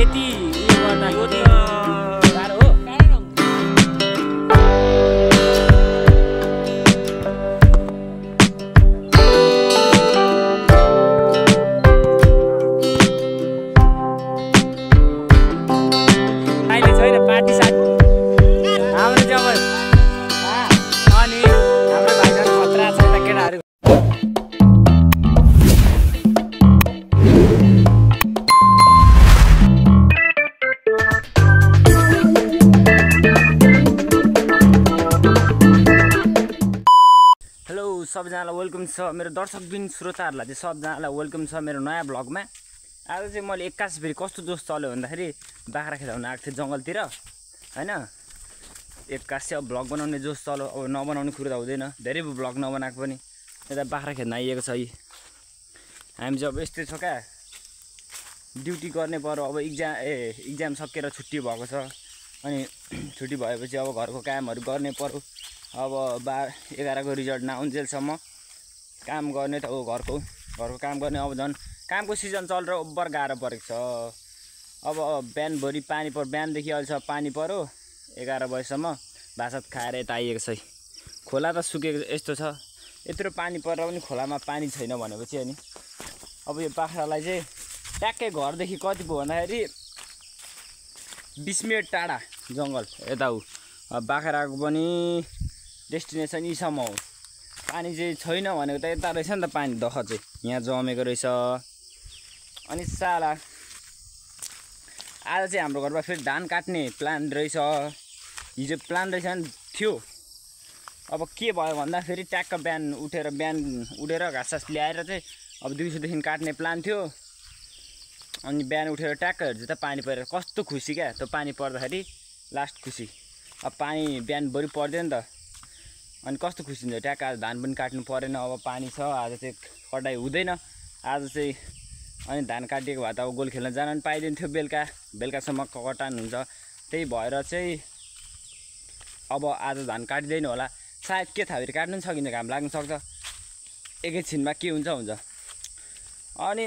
यति उयो गर्दाखेरि गाह्रो हो। अहिले छैन पार्टी साथी हाम्रो चाहिँ अब अनि हाम्रो भाइसँग खतरा छ त केटाहरू। सबैजनालाई वेलकम छ मेरो दर्शकबिन श्रोताहरूलाई चाहिँ सबजनालाई वेलकम छ मेरो नयाँ भ्लगमा। आज चाहिँ मैले 81 फेरि कस्तो जोस चल्यो भन्दाखेरि बाख्रा खेदाउन आएको थिएँ जङ्गलतिर हैन। 81 अब भ्लग बनाउने जोस चल्यो। अब नबनाउने कुरो त हुँदैन, धेरै भ्लग नबनाएको पनि। यता बाख्रा खेद्न आइएको छ। हामी चाहिँ अब यस्तै छ क्या, ड्युटी गर्ने पर्यो। अब इक्जाम सकेर छुट्टी भएको छ अनि छुट्टी भएपछि अब घरको कामहरू गर्ने पर्यो। अब 11 को रिजल्ट नआउन्जेलसम्म काम गर्ने त हो। घरको काम गर्ने। अब झन् कामको सिजन चलेर ओभर गाह्रो परेको छ। अब बिहानभरि पानी पर्यो, बिहानदेखि अहिलेसम्म पानी पर्यो 11 बजेसम्म। भात खाएर यता आइएको छ। खोला त सुकेको यस्तो छ, यत्रो पानी परेर पनि खोलामा पानी छैन भनेपछि अनि अब यो बाख्रालाई चाहिँ ट्याक्कै घरदेखि कति भयो भन्दाखेरि 20 मिनट टाढा जङ्गल यता ऊ। बाख्राको पनि डेस्टिनेसन यहीसम्म हो। पानी चाहिँ छैन भनेको त यता रहेछ नि त, पानी दख चाहिँ यहाँ जमेको रहेछ। अनि साला आज चाहिँ हाम्रो घरमा फेरि धान काट्ने प्लान रहेछ। हिजो प्लान रहेछ नि थियो। अब के भयो भन्दा फेरि ट्याक्क बिहान उठेर घाँस ल्याएर चाहिँ अब दिउँसोदेखि काट्ने प्लान थियो। अनि बिहान उठेर ट्याक्क हेर्छु त पानी परेर कस्तो खुसी क्या। त्यो पानी पर्दाखेरि लास्ट खुसी। अब पानी बिहानभरि पर्दैन त अनि कस्तो खुसी हुन्छ। ट्याक्क आज धान पनि काट्नु परेन, अब पानी छ। आज चाहिँ कटाइ हुँदैन आज चाहिँ। अनि धान काटिएको भए त अब गोल खेल्न जान पनि पाइदिन्थ्यो। बेलुकासम्म कटान हुन्छ। त्यही भएर चाहिँ अब आज धान काटिँदैन होला सायद। के थाहा फेरि काट्नु पनि सकिन्छ, घाम लाग्न सक्छ। एकैछिनमा के हुन्छ। अनि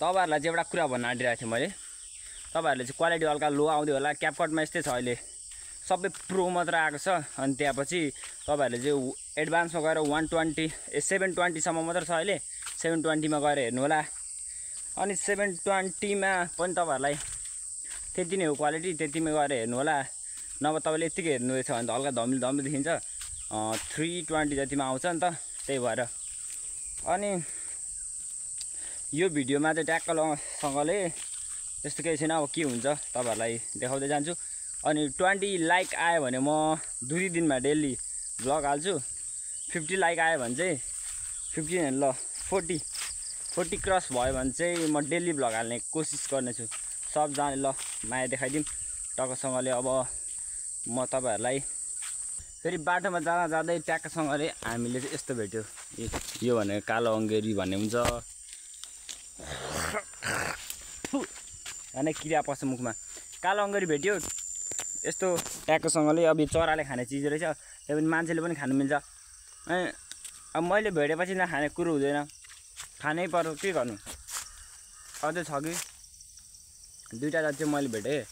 तपाईँहरूलाई चाहिँ एउटा कुरा भन्न आँटिरहेको थिएँ मैले। तपाईँहरूले चाहिँ क्वालिटी हल्का लो आउँदै होला। क्यापकटमा यस्तै छ अहिले, सबै प्रो मात्र आएको छ। अनि त्यहाँपछि तपाईँहरूले चाहिँ एडभान्समा गएर 720सम्म मात्र छ अहिले। 720 मा गएर हेर्नु होला। अनि 720 मा पनि तपाईँहरूलाई त्यति नै हो क्वालिटी, त्यतिमै गएर हेर्नु होला। नभए तपाईँले यत्तिकै हेर्नुहुँदैछ भने त हल्का धमिलो देखिन्छ। 320 जतिमा आउँछ नि त, त्यही भएर। अनि यो भिडियोमा चाहिँ ट्याक्कसँगले त्यस्तो केही छैन। अब के हुन्छ तपाईँहरूलाई देखाउँदै जान्छु। अनि 20 लाइक आयो भने म 2 दिनमा डेली भ्लग हाल्छु। 50 लाइक आयो भने चाहिँ 50 ल 40 क्रस भयो भने चाहिँ म डेली भ्लग हाल्ने कोसिस गर्नेछु। सबजनाले ल माया देखाइदिउँ टक्कसँगले। अब म तपाईँहरूलाई फेरि बाटोमा जाँदै ट्याक्कसँगले हामीले चाहिँ यस्तो भेट्यो। यो भनेको कालो अङ्गेरी भन्ने हुन्छ। अनि किरा पस्छ मुखमा। कालो अङ्गेरी भेट्यो यस्तो ट्याक्कसँगले। अब यो चराले खाने चिज रहेछ, त्यो पनि मान्छेले पनि खानु मिल्छ। अब मैले भेटेपछि नखाने कुरो हुँदैन, खानै पर्यो। के गर्नु। अझै छ कि 2टा जति चाहिँ मैले भेटेँ।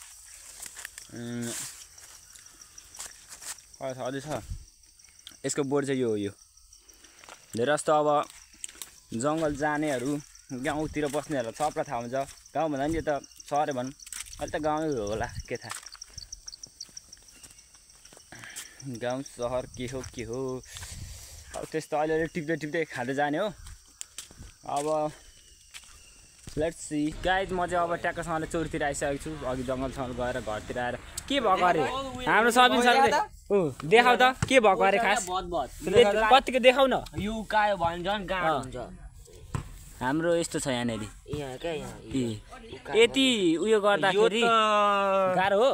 अझै छ। यसको बोर्ड चाहिँ यो हो। यो धेरै जस्तो अब जङ्गल जानेहरू, गाउँतिर बस्नेहरूलाई सबलाई थाहा हुन्छ। गाउँ भन्दा पनि यो त सहरै भनौँ, अहिले त गाउँै होला के थाहा। गाउँ सहर के हो अब त्यस्तो अलिअलि टिप्दै खाँदै जाने हो। अब लेट्स सी गाइज। म चाहिँ अब ट्याक्कसँगले चोरतिर आइसकेको छु। अघि जङ्गलसँग गएर घरतिर आएर के भएको अरे हाम्रो सबिन सर देखाउ त के भएको अरे खास कतिको देखाउ न। हाम्रो यस्तो छ यहाँनिर। यति उयो गर्दाखेरि गाह्रो हो।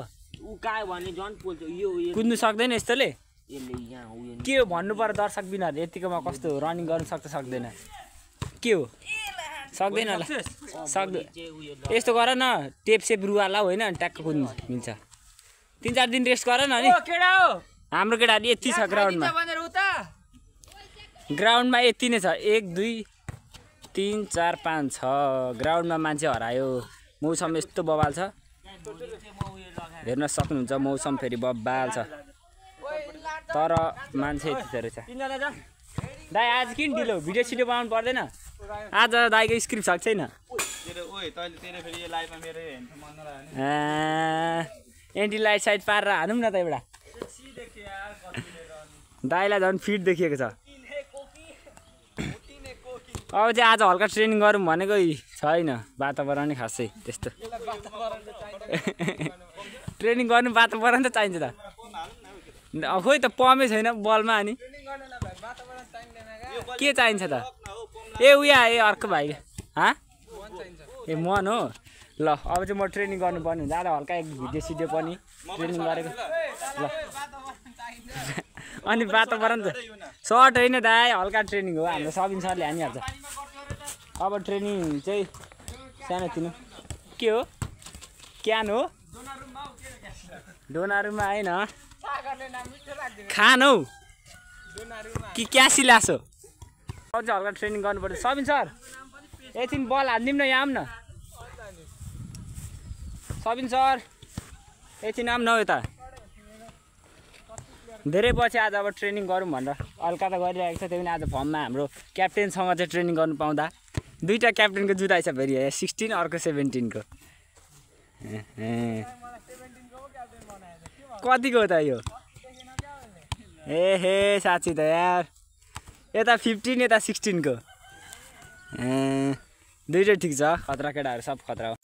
कुद्नु सक्दैन यस्तोले। के हो भन्नु पर्यो दर्शक बिनाहरू यतिकोमा कस्तो रनिङ गर्नु सक्दैन। के हो सक्दैन होला। यस्तो गर न, टेप सेप रुवाला होइन ट्याक्क कुद्नु मिल्छ। 3-4 दिन रेस्ट गर न। अनि हाम्रो केटाहरू यति छ ग्राउन्डमा यति नै छ। 1 2 3 4 5 6 ग्राउन्डमा मान्छे हरायो। मौसम यस्तो बबाल छ हेर्न सक्नुहुन्छ मौसम फेरि बबाल छ तर मान्छे यति रहेछ दाइ आज किन ढिलो भिडियो सिडियो बनाउनु पर्दैन आज दाइको स्क्रिप्ट सक्छ छैन एन्टी लाइट साइड पारेर हानौँ न त एउटा दाइलाई झन् फिट देखिएको छ अब चाहिँ आज हल्का ट्रेनिङ गरौँ भनेको छैन वातावरण खासै त्यस्तो ट्रेनिङ गर्नु वातावरण त चाहिन्छ त खोइ त पम्पै छैन बलमा अनि के चाहिन्छ त ए उया ए अर्को भाइ ए मन हो ल अब चाहिँ म ट्रेनिङ गर्नुपर्ने हुन्छ आज हल्का एक भिडियो सिडियो पनि ट्रेनिङ गरेको ल अनि वातावरण त सर्ट होइन दाइ हल्का ट्रेनिङ हो हाम्रो सबिन सरले हानिहाल्छ अब ट्रेनिङ चाहिँ सानोतिनो के हो क्यान हो डोनारुमा होइन खान हौ कि क्यासी लासो अब चाहिँ हल्का ट्रेनिङ गर्नुपर्छ सबिन सर एकछिन बल हानिदिउँ न यहाँ आऊँ न सबिन सर एकछिन आऊँ न यता धेरै पछि आज अब ट्रेनिङ गरौँ भनेर हल्का त गरिरहेको छ त्यही पनि आज फर्ममा हाम्रो क्याप्टेनसँग चाहिँ ट्रेनिङ गर्नु पाउँदा दुईवटा क्याप्टेनको जुत्ता छ फेरि 16 अर्को 17 को कतिको हो त यो ए हे साँच्ची त यार यता 15 यता 16 को दुईटै ठिक छ खतरा केटाहरू सब खतरा हो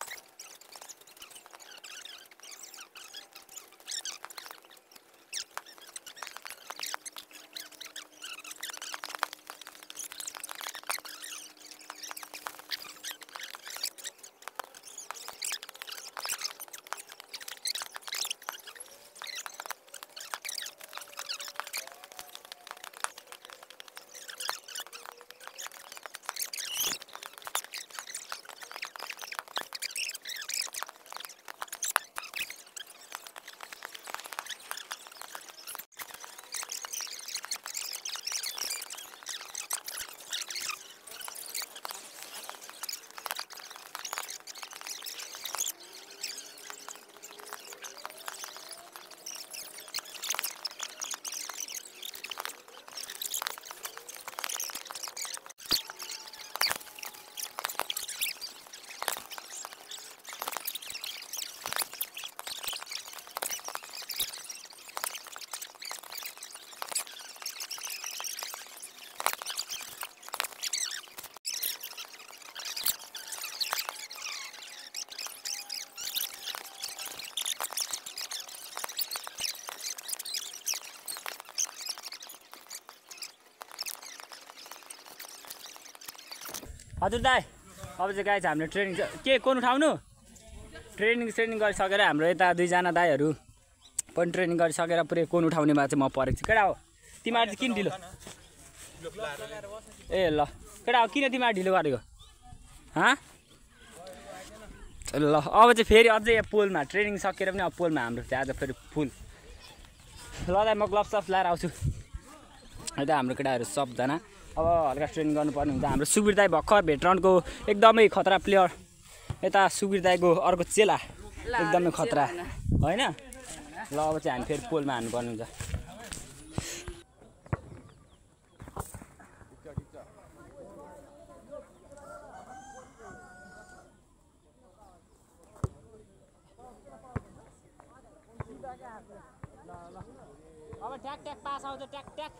हजुर दाइ अब चाहिँ गाई छ हामीले ट्रेनिङ के कोन उठाउनु ट्रेनिङ गरिसकेर हाम्रो यता दुईजना दाइहरू पनि ट्रेनिङ गरिसकेर पुरै कोन उठाउनेमा चाहिँ म परेको छु केटा हो तिमीहरू चाहिँ किन ढिलो ए ल केटा हो किन तिमीहरू ढिलो गरेको ल अब चाहिँ फेरि अझै यहाँ पोलमा ट्रेनिङ सकेर पनि अब पोलमा हाम्रो चाहिँ आज फेरि फुल ल दाइ म ग्लोभ्स सफ्ट लाएर आउँछु यता हाम्रो केटाहरू सबजना अब हल्का ट्रेनिङ गर्नुपर्ने हुन्छ हाम्रो सुबिर दाई भर्खर भेटराउन्डको एकदमै खतरा प्लेयर यता सुबिर दाईको अर्को चेला एकदमै खतरा होइन ल अब चाहिँ हामी फेरि पोलमा हान्नुपर्ने हुन्छ अब ट्याक ट्याक पास आउँछ ट्याक ट्याक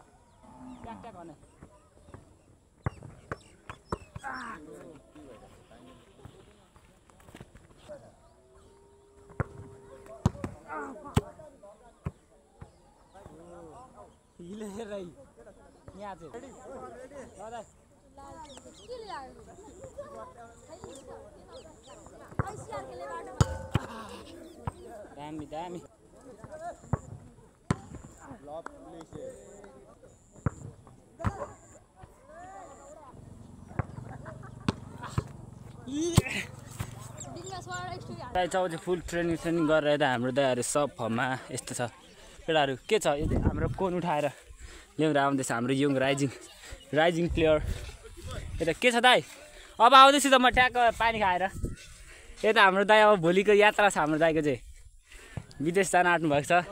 ट्याक ट्याक भने यहाँ दामी दामी चाहिँ फुल ट्रेनिङ गरेर यता हाम्रो दाइहरू सब फर्ममा यस्तो छ केटाहरू के छ यो हाम्रो कोन उठाएर ल्याउँदा आउँदैछ हाम्रो यङ राइजिङ प्लेयर यता के छ दाइ अब आउँदैछु त म ट्याक्क पानी खाएर यता हाम्रो दाइ अब भोलिको यात्रा छ हाम्रो दाइको चाहिँ विदेश जान आँट्नु भएको छ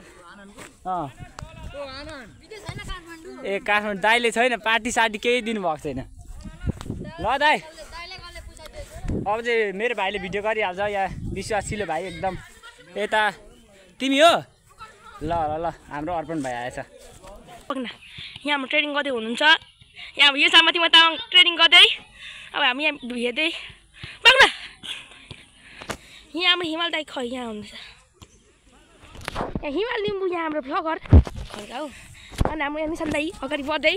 ए काठमाडौँ दाइले छैन पार्टी सार्टी केही दिनुभएको छैन ल दाइ अब चाहिँ मेरो भाइले भिडियो गरिहाल्छ यहाँ विश्वासिलो भाइ एकदम यता तिमी हो ल ल ल हाम्रो अर्पण भाइ आएछ यहाँ हाम्रो ट्रेनिङ गर्दै हुनुहुन्छ यहाँ अब यो सामाथिमा तामाङ ट्रेनिङ गर्दै अब हामी यहाँ हेर्दै बग्न यहाँ हाम्रो हिमाल दाइ खै यहाँ हुनुहुन्छ यहाँ हिमाल लिम्बू यहाँ हाम्रो भ्लगर खड्का हो अनि हाम्रो यहाँ निशान दाइ अगाडि बढ्दै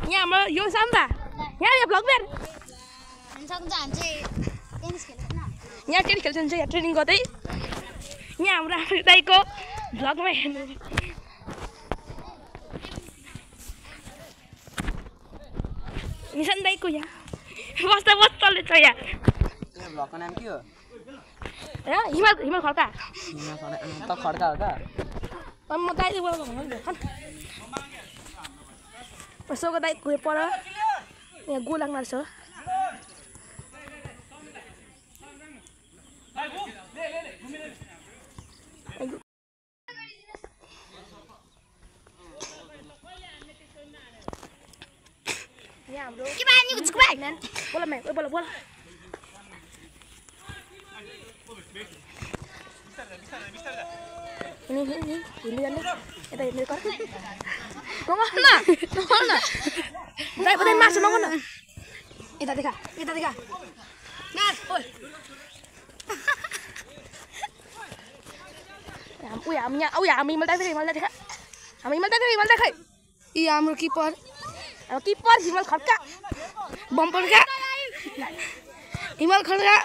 यहाँ हाम्रो यो साम्बा यहाँ भ्लगम्यान यहाँ टेनिस खेल्छ यहाँ ट्रेनिङ गर्दै यहाँ हाम्रो दाइको भ्लगमा हेर्नु निशान दाइको यहाँ बस्दा बस्दाले छ यहाँ भ्लगको नाम के हो हिमाल हिमाल खड्का त खड्का हो त अनि म दाइले बोलाउनु सोको दाइ गयो पर यहाँ गो लाग्नु रहेछ यहाँ हाम्रो बोला म्याम बोला बोला हिँड्नु जाने यता हेर्ने कर दाइ बताइ मासु मगाउन यता देखा हामी हिमाल देखा यी हाम्रो किपर हिमाल खड्का बम्परका हिमाल खड्का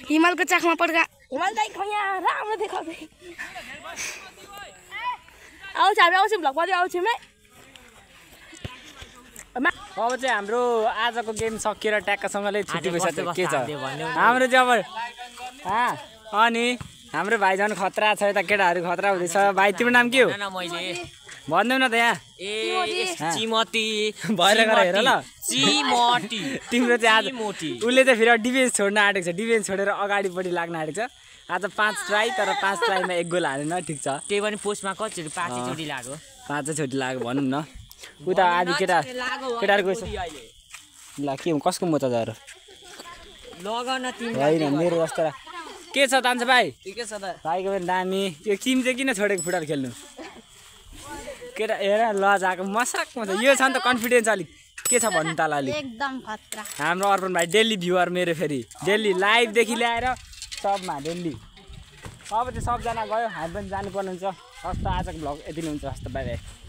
हिमालको चाखमा पड्का हिमाल दाइ खैया राम्रो देखाउँदै आउँछ हामी आउँछौँ भ्लग गर्दै आउँछौँ है अब चाहिँ हाम्रो आजको गेम सकिएर ट्याक्कसँगले छुट्टी भइसक्यो के छ हाम्रो चाहिँ अब अनि हाम्रो भाइ झन् खतरा छ यता केटाहरू खतरा हुँदैछ भाइ तिम्रो नाम के हो भन्दैौ न त यहाँ भएर गएर हेर ल तिम्रो चाहिँ आज उसले चाहिँ फेरि डिफेन्स छोड्न आँटेको छ डिफेन्स छोडेर अगाडिपट्टि लाग्न आँटेको छ आज 5 ट्राई तर 5 ट्राईमा 1 गोल हालेन ठिक छ त्यही पनि पोस्टमा कतिचोटि 5 चोटि लाग्यो 5 चोटि लाग्यो भनौँ न उता आदि केटाहरू गएछ ल के कसको मोचा जाएर लगन तिमी होइन मेरो जस्तो के छ तान्छ भाइ के छ त भाइको पनि दामी यो टिम चाहिँ किन छोडेको फुटबल खेल्नु केटा हेर लजाको मसाक यो छ नि त कन्फिडेन्स अलिक के छ भन्नु तल अलिक एकदम खतरा हाम्रो अर्पण भाइ डेली भ्युवर मेरो फेरि डेली लाइभदेखि ल्याएर सबमा डेली अब चाहिँ सबजना गयो हामी पनि जानुपर्ने हुन्छ हस्त आजको भ्लग यति नै हुन्छ हस्त बाई बाई